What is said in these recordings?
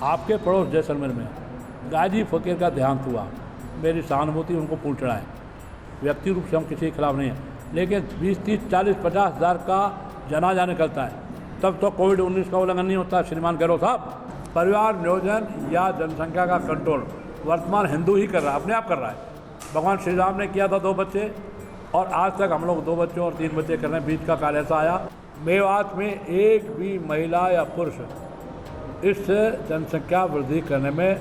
आपके पड़ोस जैसलमेर में गाजी फ़कीर का देहांत हुआ, मेरी सहानुभूति उनको फूल चढ़ाएं। व्यक्ति रूप से हम किसी के खिलाफ नहीं हैं, लेकिन 20, 30, 40, 50 हज़ार का जनाजा निकलता है, तब तो कोविड-19 का उल्लंघन नहीं होता। श्रीमान गहलोत साहब, परिवार नियोजन या जनसंख्या का कंट्रोल वर्तमान हिंदू ही कर रहा है, अपने आप कर रहा है। भगवान श्री राम ने किया था 2 बच्चे, और आज तक हम लोग 2 बच्चों और 3 बच्चे कर रहे हैं। बीच का काल ऐसा आया, मेवात में एक भी महिला या पुरुष इस जनसंख्या वृद्धि करने में,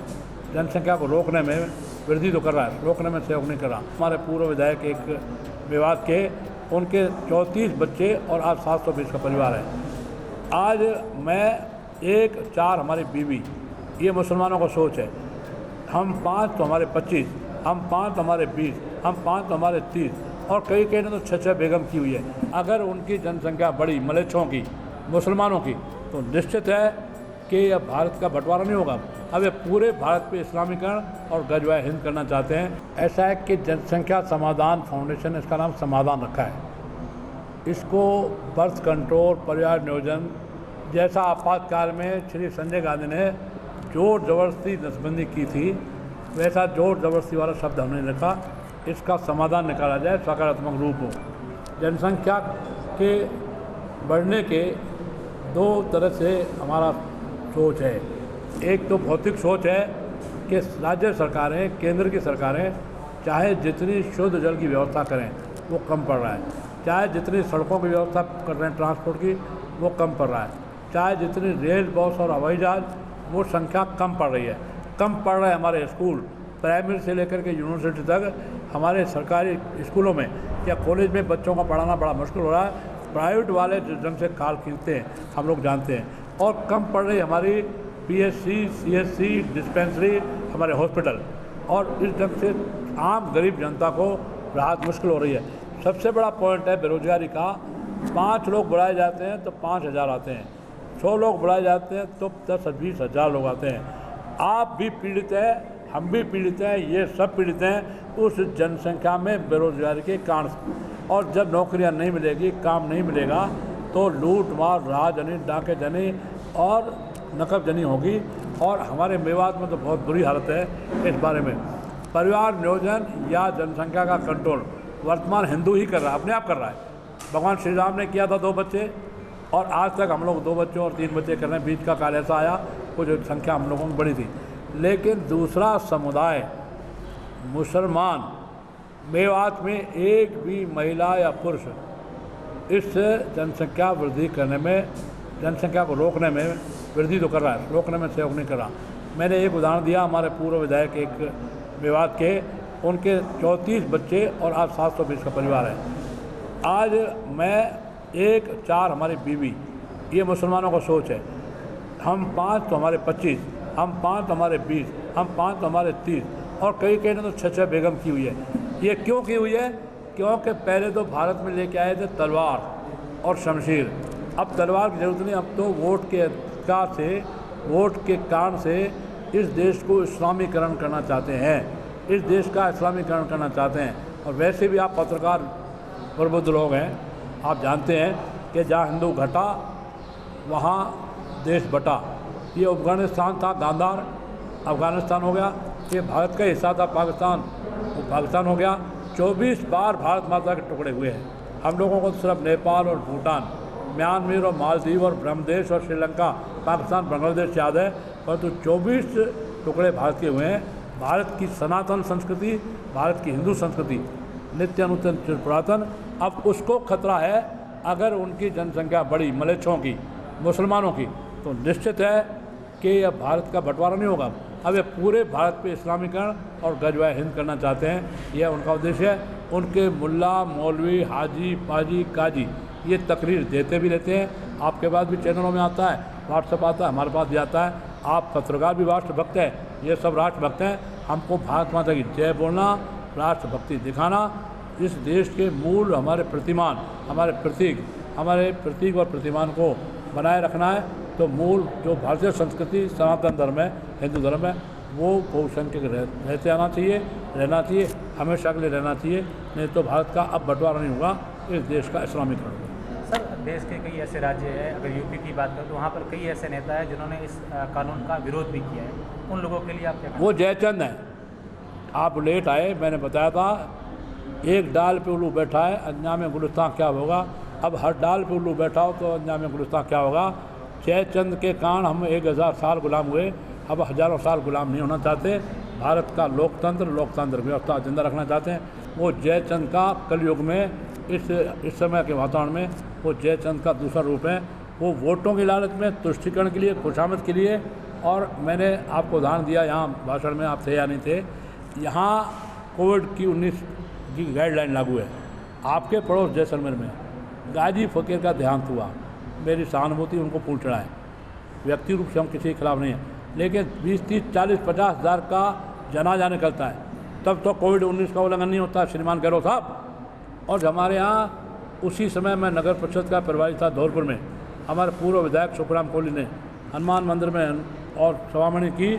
जनसंख्या को रोकने में वृद्धि तो कर रहा है, रोकने में सहयोग नहीं कर रहा। हमारे पूर्व विधायक एक मेवात के, उनके 34 बच्चे और आज 720 का परिवार है। आज मैं 1, 4 हमारी बीवी, ये मुसलमानों का सोच है। हम 5 तो हमारे 25, हम 5 तो हमारे 20, हम 5 तो हमारे 30, और कई ने तो 6 बेगम की हुई है। अगर उनकी जनसंख्या बढ़ी, मलेच्छों की, मुसलमानों की, तो निश्चित है कि अब भारत का बंटवारा नहीं होगा। अब ये पूरे भारत पे इस्लामीकरण और गजवाए हिंद करना चाहते हैं। ऐसा है कि जनसंख्या समाधान फाउंडेशन, इसका नाम समाधान रखा है। इसको बर्थ कंट्रोल, परिवार नियोजन जैसा आपातकाल में श्री संजय गांधी ने जोर ज़बरदस्ती नसबंदी की थी, वैसा जोर ज़बरदस्ती वाला शब्द हमने रखा। इसका समाधान निकाला जाए, सकारात्मक रूप हो। जनसंख्या के बढ़ने के 2 तरह से हमारा सोच है। एक तो भौतिक सोच है कि राज्य सरकारें, केंद्र की सरकारें चाहे जितनी शुद्ध जल की व्यवस्था करें वो कम पड़ रहा है, चाहे जितनी सड़कों की व्यवस्था कर रहे हैं ट्रांसपोर्ट की वो कम पड़ रहा है, चाहे जितनी रेल, बस और हवाई जहाज, वो संख्या कम पड़ रही है। कम पड़ रहा है हमारे स्कूल, प्राइमरी से लेकर के यूनिवर्सिटी तक हमारे सरकारी स्कूलों में या कॉलेज में बच्चों का पढ़ाना बड़ा मुश्किल हो रहा है। प्राइवेट वाले जिस ढंग से खाल खींचते हैं हम लोग जानते हैं। और कम पड़ रही हमारी PSC, CSC, डिस्पेंसरी, हमारे हॉस्पिटल, और इस ढंग से आम गरीब जनता को राहत मुश्किल हो रही है। सबसे बड़ा पॉइंट है बेरोजगारी का। 5 लोग बढ़ाए जाते हैं तो 5000 आते हैं, 100 लोग बढ़ाए जाते हैं तो 10-20 हज़ार लोग आते हैं। आप भी पीड़ित हैं, हम भी पीड़ित हैं, ये सब पीड़ित हैं उस जनसंख्या में बेरोजगारी के कारण। और जब नौकरियां नहीं मिलेगी, काम नहीं मिलेगा, तो लूट मार, राहजनी, डाकेजनी और नकबजनी होगी। और हमारे मेवात में तो बहुत बुरी हालत है इस बारे में। परिवार नियोजन या जनसंख्या का कंट्रोल वर्तमान हिंदू ही कर रहा है, अपने आप कर रहा है। भगवान श्री राम ने किया था 2 बच्चे, और आज तक हम लोग 2 बच्चों और 3 बच्चे कर रहे हैं। बीच का काल ऐसा आया, कुछ संख्या हम लोगों की बड़ी थी। लेकिन दूसरा समुदाय मुसलमान, मेवात में एक भी महिला या पुरुष इस जनसंख्या वृद्धि करने में, जनसंख्या को रोकने में वृद्धि तो कर रहा है, रोकने में सहयोग नहीं कर रहा। मैंने एक उदाहरण दिया, हमारे पूर्व विधायक एक मेवात के, उनके 34 बच्चे और आज 720 का परिवार है। आज मैं 1, 4 हमारी बीवी, ये मुसलमानों का सोच है। हम 5 तो हमारे 25, हम 5 तो हमारे 20, हम 5 तो हमारे 30, और कई ने तो 6 बेगम की हुई है। ये क्यों की हुई है? क्योंकि पहले तो भारत में लेके आए थे तलवार और शमशीर। अब तलवार की जरूरत नहीं, अब तो वोट के अधिकार से, वोट के कारण से इस देश को इस्लामीकरण करना चाहते हैं, इस देश का इस्लामीकरण करना चाहते हैं। और वैसे भी आप पत्रकार प्रबुद्ध लोग हैं, आप जानते हैं कि जहाँ हिंदू घटा वहाँ देश बटा। ये अफगानिस्तान था, गांधार अफगानिस्तान हो गया। ये भारत का हिस्सा था पाकिस्तान, वो पाकिस्तान हो गया। 24 बार भारत माता के टुकड़े हुए हैं। हम लोगों को सिर्फ नेपाल और भूटान, म्यांमार और मालदीव और ब्रह्मदेश और श्रीलंका, पाकिस्तान, बांग्लादेश याद है, परंतु 24 टुकड़े भारत के हुए हैं। भारत की सनातन संस्कृति, भारत की हिंदू संस्कृति नित्य नूतन पुरातन, अब उसको खतरा है अगर उनकी जनसंख्या बढ़ी, मलेच्छों की, मुसलमानों की, तो निश्चित है कि अब भारत का बंटवारा नहीं होगा। अब ये पूरे भारत पे इस्लामीकरण और गजवाए हिंद करना चाहते हैं, यह उनका उद्देश्य है। उनके मुल्ला, मौलवी, हाजी, पाजी, काजी ये तकरीर देते भी रहते हैं। आपके पास भी चैनलों में आता है, व्हाट्सएप आता है, हमारे पास भी आता है। आप पत्रकार भी राष्ट्रभक्त हैं, ये सब राष्ट्रभक्त हैं। हमको भारत माता की जय बोलना, राष्ट्रभक्ति दिखाना, इस देश के मूल हमारे प्रतिमान, हमारे प्रतीक और प्रतिमान को बनाए रखना है। तो मूल जो भारतीय संस्कृति, सनातन धर्म है, हिंदू धर्म है, वो बहुसंख्यक रहते आना चाहिए, रहना चाहिए, हमेशा के लिए रहना चाहिए। नहीं तो भारत का अब बंटवारा नहीं होगा, इस देश का इस्लामीकरण होगा। सर देश के कई ऐसे राज्य हैं, अगर यूपी की बात करें तो वहाँ पर कई ऐसे नेता हैं जिन्होंने इस कानून का विरोध भी किया है। उन लोगों के लिए आप क्या कहेंगे? वो जयचंद हैं। आप लेट आए, मैंने बताया था एक डाल पे उल्लू बैठा है, अंजाम गुलिस्तान क्या होगा। अब हर डाल पे उल्लू बैठा हो तो अंजाम गुलिस्तान क्या होगा। जयचंद के कारण हम 1000 साल गुलाम हुए, अब हज़ारों साल गुलाम नहीं होना चाहते। भारत का लोकतंत्र व्यवस्था जिंदा रखना चाहते हैं। वो जयचंद का कलयुग में इस समय के वातावरण में वो जयचंद का दूसरा रूप है। वो वोटों की लालच में, तुष्टिकरण के लिए, खुशामद के लिए। और मैंने आपको उदाहरण दिया, यहाँ भाषण में आप थे या नहीं थे, यहाँ कोविड-19 की गाइडलाइन लागू है। आपके पड़ोस जैसलमेर में गाजी फकीर का देहांत हुआ, मेरी सहानुभूति उनको फूल चढ़ाएँ। व्यक्ति रूप से हम किसी के खिलाफ नहीं हैं, लेकिन 20, 30, 40, 50 हज़ार का जनाजा निकलता है, तब तो कोविड-19 का उल्लंघन नहीं होता श्रीमान गहलोत साहब। और हमारे यहाँ उसी समय मैं नगर परिषद का प्रभारी था धौलपुर में, हमारे पूर्व विधायक सुखराम कोहली ने हनुमान मंदिर में और सवामणि की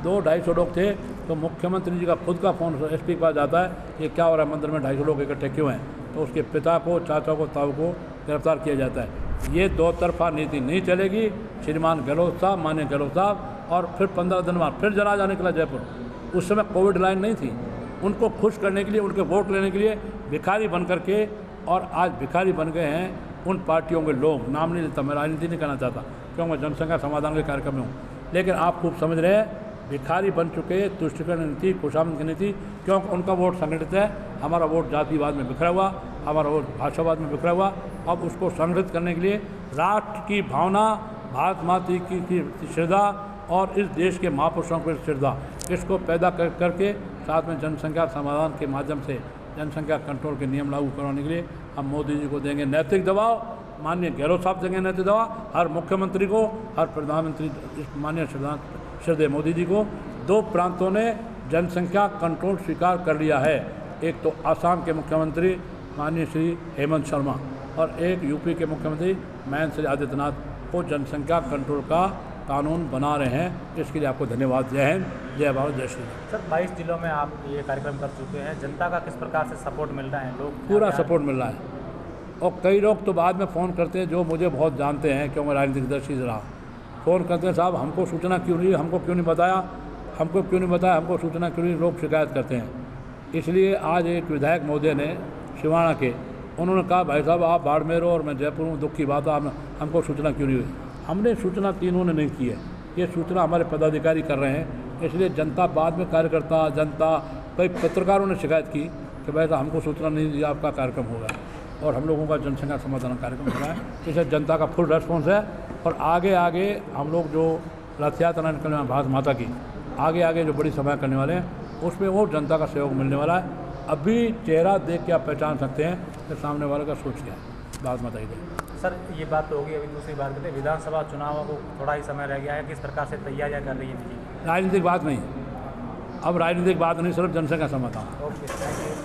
200-250 लोग थे, तो मुख्यमंत्री जी का खुद का फ़ोन एसपी के पास जाता है, ये क्या हो रहा है मंदिर में 250 लोग इकट्ठे क्यों हैं। तो उसके पिता को, चाचा को, ताऊ को गिरफ्तार किया जाता है। ये दो तरफा नीति नहीं चलेगी श्रीमान गहलोत साहब, माननीय गहलोत साहब। और फिर 15 दिन बाद फिर जनाजा निकला जयपुर। उस समय कोविड लाइन नहीं थी, उनको खुश करने के लिए, उनके वोट लेने के लिए भिखारी बन करके, और आज भिखारी बन गए हैं उन पार्टियों के लोग। नाम नहीं लेता, मैं राजनीति नहीं करना चाहता क्योंकि मैं जनसंख्या समाधान के कार्यक्रम में हूँ, लेकिन आप खूब समझ रहे हैं भिखारी बन चुके, तुष्टिकरण नीति, खुशामद की नीति, क्योंकि उनका वोट संगठित है। हमारा वोट जातिवाद में बिखरा हुआ, हमारा वोट भाषावाद में बिखरा हुआ। अब उसको संगठित करने के लिए राष्ट्र की भावना, भारत माता की श्रद्धा और इस देश के महापुरुषों की श्रद्धा, इसको पैदा करके साथ में जनसंख्या समाधान के माध्यम से जनसंख्या कंट्रोल के नियम लागू करवाने के लिए हम मोदी जी को देंगे नैतिक दबाव, माननीय गहलोत साहब देंगे नैतिक दबाव, हर मुख्यमंत्री को, हर प्रधानमंत्री माननीय श्रद्धेय मोदी जी को। 2 प्रांतों ने जनसंख्या कंट्रोल स्वीकार कर लिया है, एक तो आसाम के मुख्यमंत्री माननीय श्री हेमंत शर्मा और एक यूपी के मुख्यमंत्री महेंद्र श्री आदित्यनाथ को जनसंख्या कंट्रोल का कानून बना रहे हैं। इसके लिए आपको धन्यवाद। जय हिंद, जय भारत, जय श्री राम। सर 22 जिलों में आप ये कार्यक्रम कर चुके हैं, जनता का किस प्रकार से सपोर्ट मिल रहा है? लोग पूरा सपोर्ट मिल रहा है, और कई लोग तो बाद में फ़ोन करते हैं जो मुझे बहुत जानते हैं क्योंकि मैं राजनीतिक दृष्टि से रहा। फ़ोन करते हैं, साहब हमको सूचना क्यों नहीं, हमको क्यों नहीं बताया, हमको क्यों नहीं बताया, हमको सूचना क्यों नहीं, लोग शिकायत करते हैं। इसलिए आज एक विधायक महोदय ने शिवाणा के, उन्होंने कहा भाई साहब आप बाड़मेर हो और मैं जयपुर हूँ, दुख की बात है, हमको सूचना क्यों नहीं हुई। हमने सूचना तीनों ने नहीं की है, ये सूचना हमारे पदाधिकारी कर रहे हैं। इसलिए जनता बाद में, कार्यकर्ता, जनता, कई पत्रकारों ने शिकायत की कि भाई साहब हमको सूचना नहीं दी, आपका कार्यक्रम होगा, और हम लोगों का जनसंख्या समाधान कार्यक्रम हो रहा है। इसलिए जनता का फुल रेस्पॉन्स है, और आगे आगे हम लोग जो रथ यात्रा निकलने वाले भारत माता की, आगे आगे जो बड़ी सभा करने वाले हैं उसमें वो जनता का सहयोग मिलने वाला है। अभी चेहरा देख के आप पहचान सकते हैं कि सामने वाले का सोच क्या है। भारत माता की। सर ये बात तो होगी, अभी दूसरी बात करते हैं, विधानसभा चुनावों को थोड़ा ही समय रह गया है, किस प्रकार से तैयारियां कर रही है? राजनीतिक बात नहीं, अब राजनीतिक बात नहीं, सिर्फ जनसंख्या समाधान। Okay, thank you.